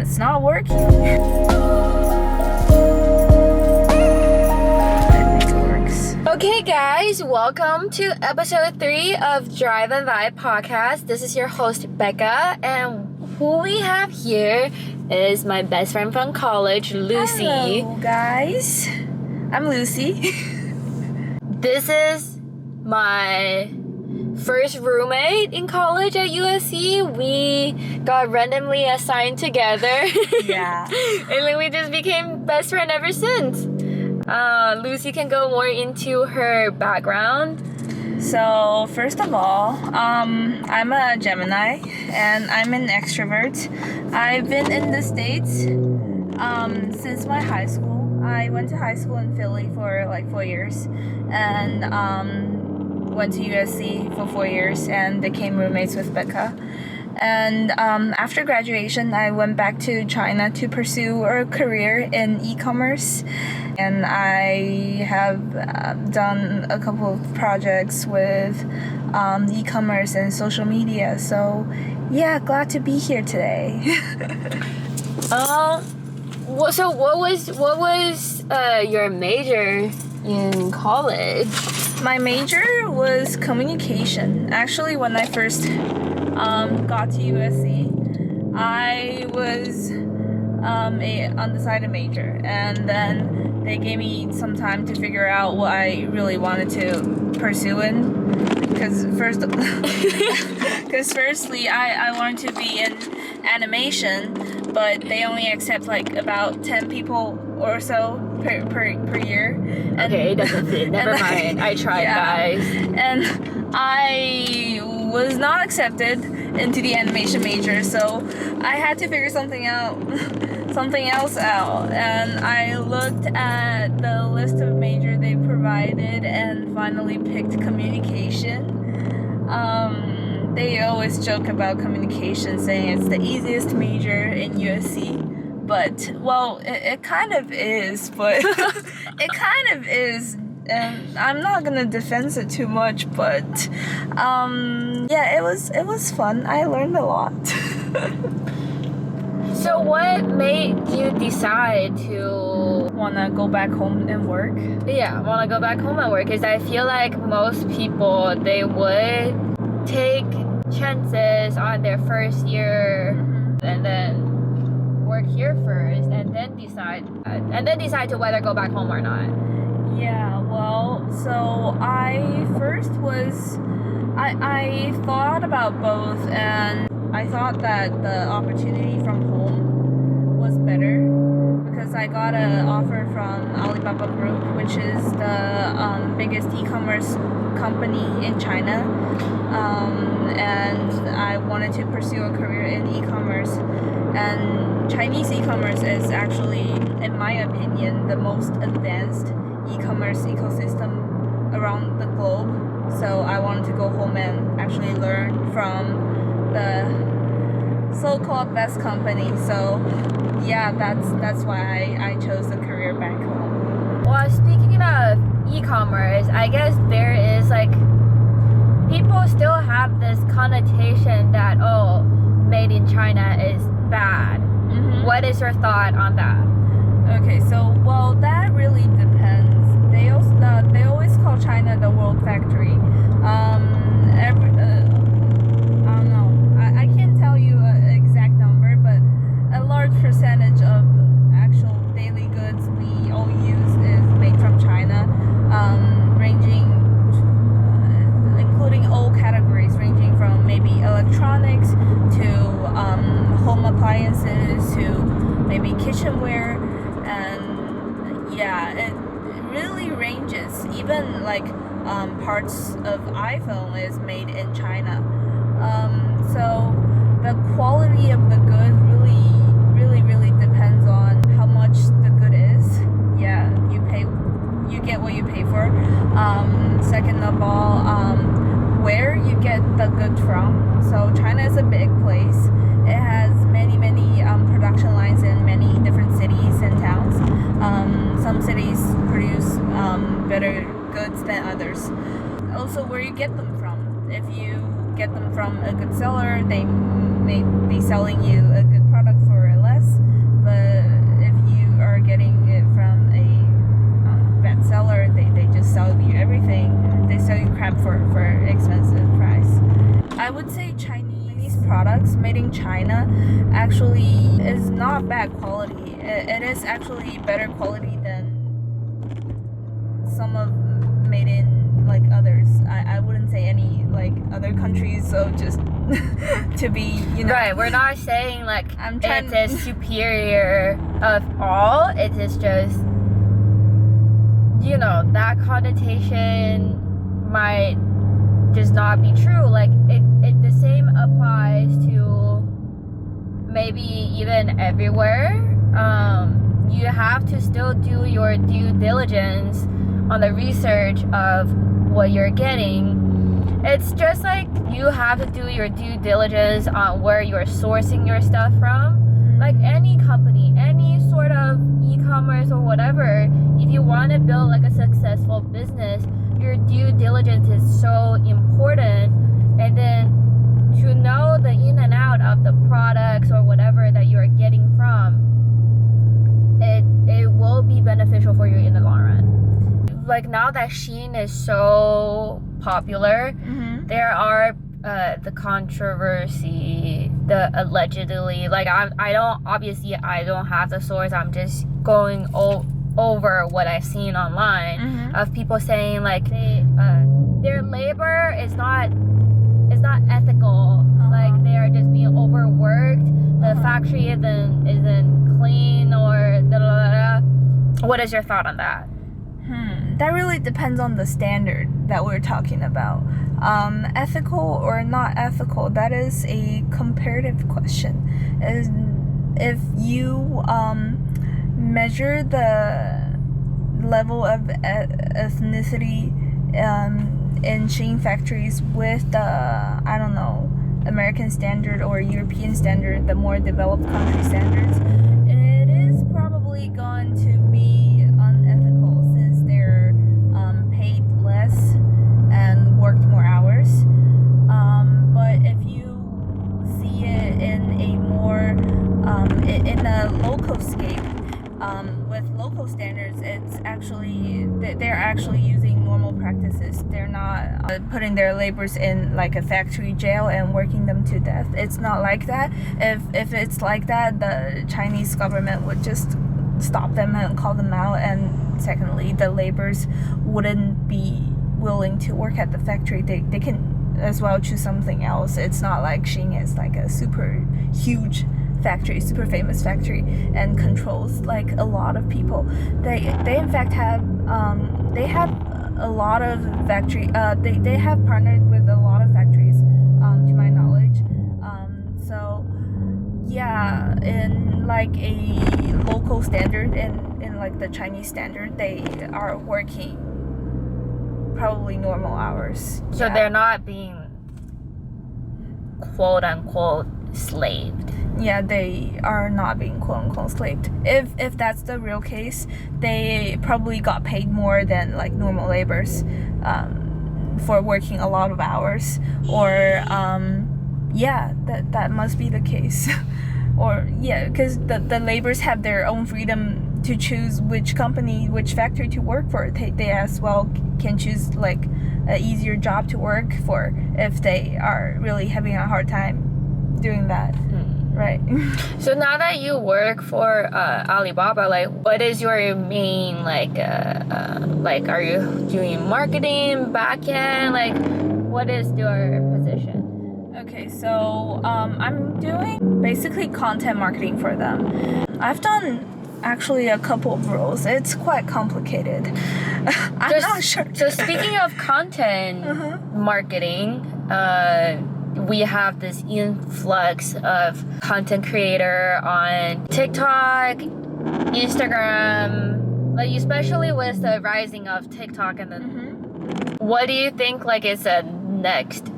it's not working. Okay guys, welcome to episode 3 of Drive and Vibe podcast. This is your host Becca, and who we have here is my best friend from college, Lucy. Hello guys, I'm Lucy. This is my first roommate in college at USC. We got randomly assigned together. Yeah. And then we just became best friend ever since. Lucy can go more into her background. So first of all, I'm a Gemini and I'm an extrovert. I've been in the States since my high school. I went to high school in Philly for like 4 years and went to USC for 4 years and became roommates with Becca. And after graduation, I went back to China to pursue a career in e-commerce. And I have done a couple of projects with e-commerce and social media. So yeah, glad to be here today. So what was your major in college? My major was communication. Actually, when I first got to USC, I was a undecided major, and then they gave me some time to figure out what I really wanted to pursue in. Because firstly, I wanted to be in animation, but they only accept like about 10 people or so per year. And, okay, it doesn't fit. Never mind. I tried, guys. And I was not accepted into the animation major, so I had to figure something else out. And I looked at the list of major they provided and finally picked communication. They always joke about communication, saying it's the easiest major in USC. But, well, it kind of is, but it kind of is. And I'm not gonna defend it too much, but yeah, it was fun. I learned a lot. So what made you decide to wanna go back home and work? Yeah, wanna go back home and work? Because I feel like most people, they would take chances on their first year and then work here first and then decide to whether go back home or not. Yeah, well, so I thought about both, and I thought that the opportunity from home was better because I got an offer from Alibaba Group, which is the biggest e-commerce company in China, and I wanted to pursue a career in e-commerce. And Chinese e-commerce is actually, in my opinion, the most advanced e-commerce ecosystem around the globe. So I wanted to go home and actually learn from the so-called best company. So yeah, that's why I chose the career back home. Well, speaking of e-commerce, I guess there is like, people still have this connotation that, oh, made in China is bad. What is your thought on that? Okay, so, well, that really depends. They always call China the world factory. I don't know. I can't tell you an exact number, but a large percentage of actual daily goods we all use is made from China, including all categories, ranging from maybe electronics to home appliances to maybe kitchenware. And yeah, it really ranges. Even like parts of iPhone is made in China. So the quality of the good really depends on how much the good is. Yeah, you get what you pay for. Second of all, where you get the good from. So China is a big place. It has many production lines in many different cities and towns. Some cities produce better goods than others. Also, where you get them from. If you get them from a good seller, they may be selling you a good product for less. everything. They sell you crap for expensive price. I would say Chinese products made in China actually is not bad quality. It is actually better quality than some of made in like others. I wouldn't say any like other countries, so just to be, Right, we're not saying like I'm it is superior of all. It is just, that connotation might just not be true. Like it the same applies to maybe even everywhere. You have to still do your due diligence on the research of what you're getting. It's just like you have to do your due diligence on where you're sourcing your stuff from. Like any company, any sort of e-commerce or whatever, if you want to build like a successful business, your due diligence is so important. And then to know the in and out of the products or whatever that you're getting from, it will be beneficial for you in the long run. Like now that Shein is so popular, there are the controversy, the allegedly, like I don't have the source. I'm just going over what I've seen online of people saying like their labor is not ethical. Like they are just being overworked. The factory isn't clean or da, da, da, da. What is your thought on that? That really depends on the standard that we're talking about. Ethical or not ethical, that is a comparative question. If you measure the level of ethnicity in Shein factories with the, American standard or European standard, the more developed country standards, it is probably going to be unethical since they're paid less and worked more hours. But if you see it in a more in a local scape, with local standards, it's actually they're actually using normal practices. They're not putting their laborers in like a factory jail and working them to death. It's not like that. If it's like that, the Chinese government would just stop them and call them out. And secondly, the laborers wouldn't be willing to work at the factory. They can as well choose something else. It's not like Shein is like a super huge factory, super famous factory, and controls like a lot of people. They in fact have a lot of factory. They have partnered with a lot of factories, to my knowledge. So yeah, in like a local standard, in like the Chinese standard, they are working probably normal hours. So they're not being quote unquote slaved. Yeah, they are not being quote-unquote slaved. If that's the real case, they probably got paid more than like normal laborers for working a lot of hours. Or that must be the case. Or because the laborers have their own freedom to choose which company, which factory to work for. They as well can choose like an easier job to work for if they are really having a hard time doing that. Right. So now that you work for Alibaba, like, what is your main like are you doing marketing, backend? Like, what is your position? Okay, so I'm doing basically content marketing for them. I've done actually a couple of roles. It's quite complicated. I'm not sure. So speaking of content marketing, we have this influx of content creator on TikTok, Instagram, like especially with the rising of TikTok. And then what do you think like is a next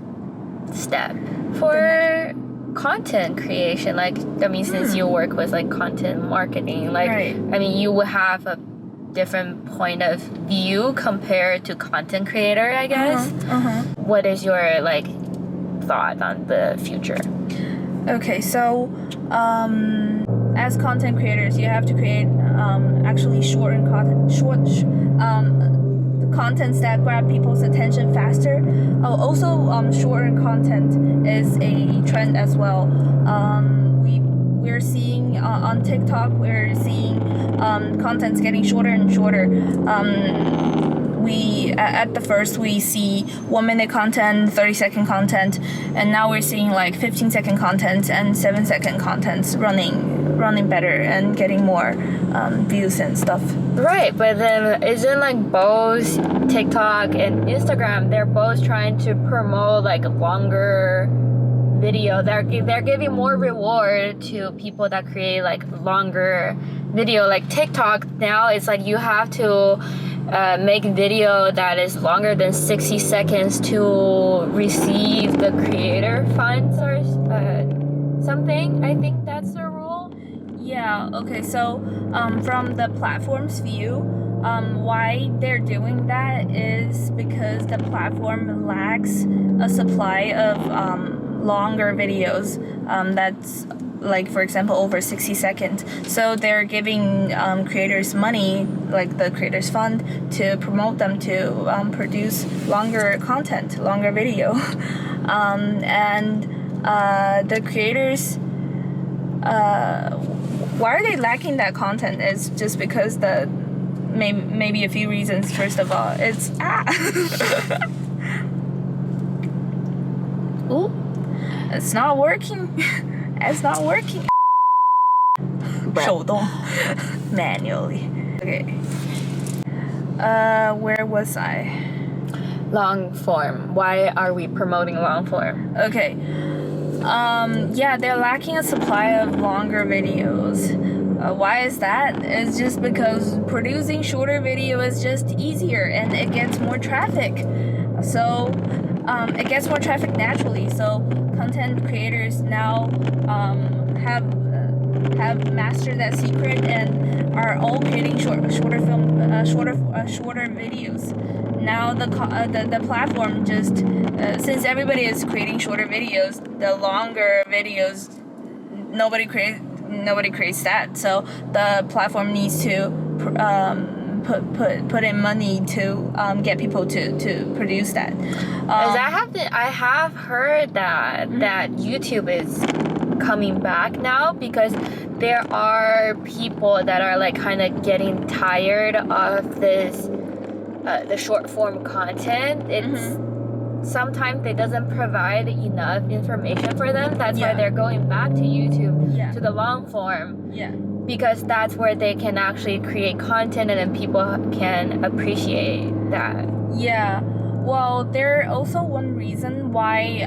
step for content creation? Like, I mean, since you work with like content marketing, like, right. I mean, you would have a different point of view compared to content creator, I guess. What is your like thought on the future? Okay, so as content creators, you have to create actually short contents that grab people's attention faster. Also, shorter content is a trend as well. We're seeing on TikTok, we're seeing contents getting shorter and shorter. At the first we see 1 minute content, 30-second content, and now we're seeing like 15-second content and 7-second contents running better and getting more views and stuff. Right, but then isn't like both TikTok and Instagram, they're both trying to promote like longer video. They're giving more reward to people that create like longer video. Like TikTok now, it's like you have to make video that is longer than 60 seconds to receive the creator funds or something. I think that's the rule. Yeah, okay, so from the platform's view, why they're doing that is because the platform lacks a supply of longer videos that's like, for example, over 60 seconds. So they're giving creators money, like the creators fund, to promote them to produce longer content, longer video. And the creators, why are they lacking that content? It's just because maybe a few reasons. First of all, it's Ooh, it's not working. It's not working. 手动 manually. Okay. Where was I? Long form. Why are we promoting long form? Okay. Yeah, they're lacking a supply of longer videos. Why is that? It's just because producing shorter video is just easier and it gets more traffic. So it gets more traffic naturally. So content creators now have mastered that secret and are all creating shorter videos. Now the platform just since everybody is creating shorter videos, the longer videos nobody creates that. So the platform needs to put in money to get people to produce that. I have heard that YouTube is coming back now because there are people that are like kind of getting tired of this the short form content. It's sometimes it doesn't provide enough information for them. That's why they're going back to YouTube, to the long form. Yeah. Because that's where they can actually create content and then people can appreciate that. Yeah. Well, there also one reason why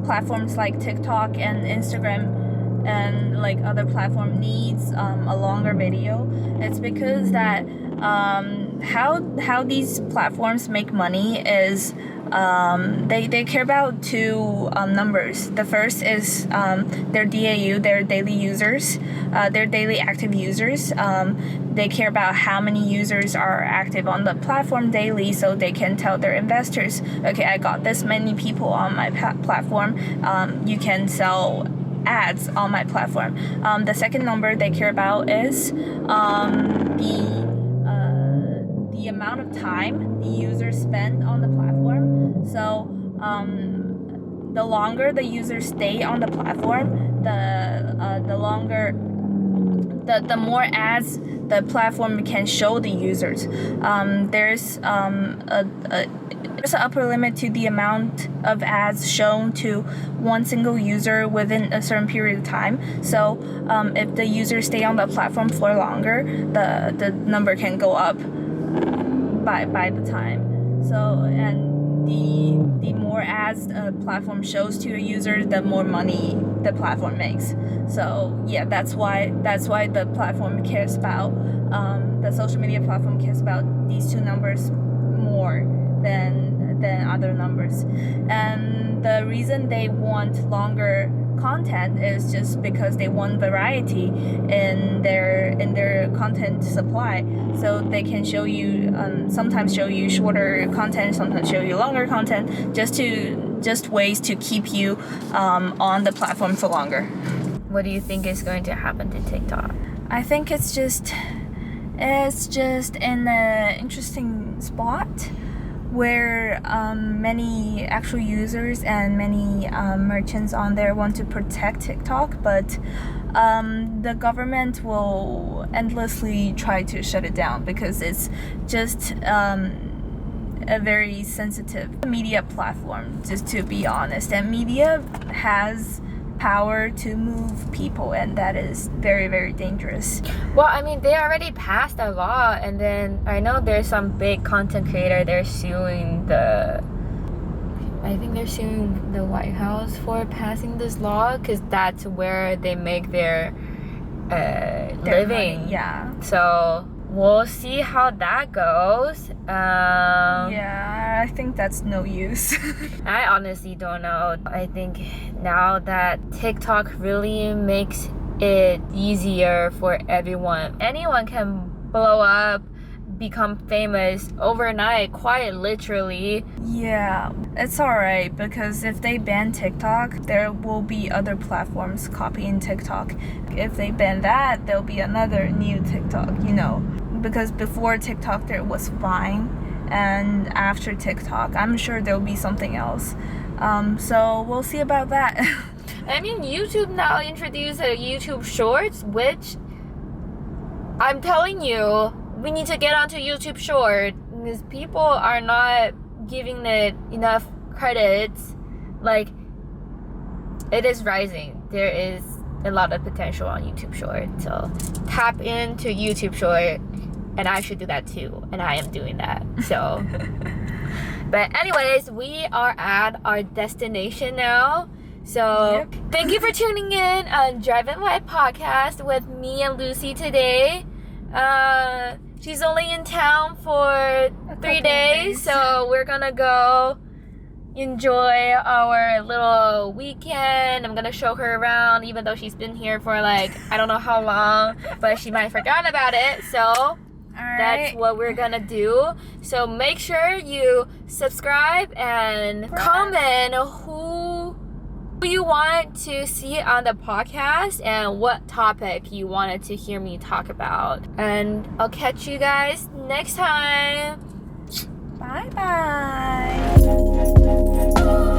platforms like TikTok and Instagram and like other platform needs a longer video. It's because that how these platforms make money is they care about two numbers. The first is their DAU, their daily users, their daily active users. They care about how many users are active on the platform daily, so they can tell their investors, okay, I got this many people on my platform. You can sell ads on my platform. The second number they care about is the amount of time the users spend on the platform. So the longer the users stay on the platform, the more ads the platform can show the users. There's an upper limit to the amount of ads shown to one single user within a certain period of time. So if the users stay on the platform for longer, the number can go up by the time. So and the more ads the platform shows to a user, the more money the platform makes. So yeah, that's why the platform cares about the social media platform cares about these two numbers more than other numbers. And the reason they want longer content is just because they want variety in their content supply. So they can show you sometimes show you shorter content, sometimes show you longer content, just ways to keep you on the platform for longer. What do you think is going to happen to TikTok? I think it's just an interesting spot where many actual users and many merchants on there want to protect TikTok, but the government will endlessly try to shut it down because it's just a very sensitive media platform, just to be honest. And media has power to move people, and that is very, very dangerous. Well, I mean, they already passed a law, and then I know there's some big content creator, they're suing I think they're suing the White House for passing this law, because that's where they make their living. Money, yeah. So we'll see how that goes. Yeah, I think that's no use. I honestly don't know. I think now that TikTok really makes it easier for everyone. Anyone can blow up, become famous overnight, quite literally. Yeah, it's alright, because if they ban TikTok, there will be other platforms copying TikTok. If they ban that, there'll be another new TikTok, you know. Because before TikTok there was Vine, and after TikTok I'm sure there'll be something else. So we'll see about that. I mean, YouTube now introduced a YouTube Shorts, which I'm telling you, we need to get onto YouTube Short, because people are not giving it enough credits. Like, it is rising. There is a lot of potential on YouTube Short, so tap into YouTube Short, and I should do that too, and I am doing that. So but anyways, we are at our destination now. So Thank you for tuning in on Drive It My podcast with me and Lucy today. She's only in town for 3 days, so we're gonna go enjoy our little weekend. I'm gonna show her around, even though she's been here for like I don't know how long, but she might have forgotten about it. So that's what we're gonna do. So make sure you subscribe and comment who you want to see on the podcast and what topic you wanted to hear me talk about. And I'll catch you guys next time. Bye bye.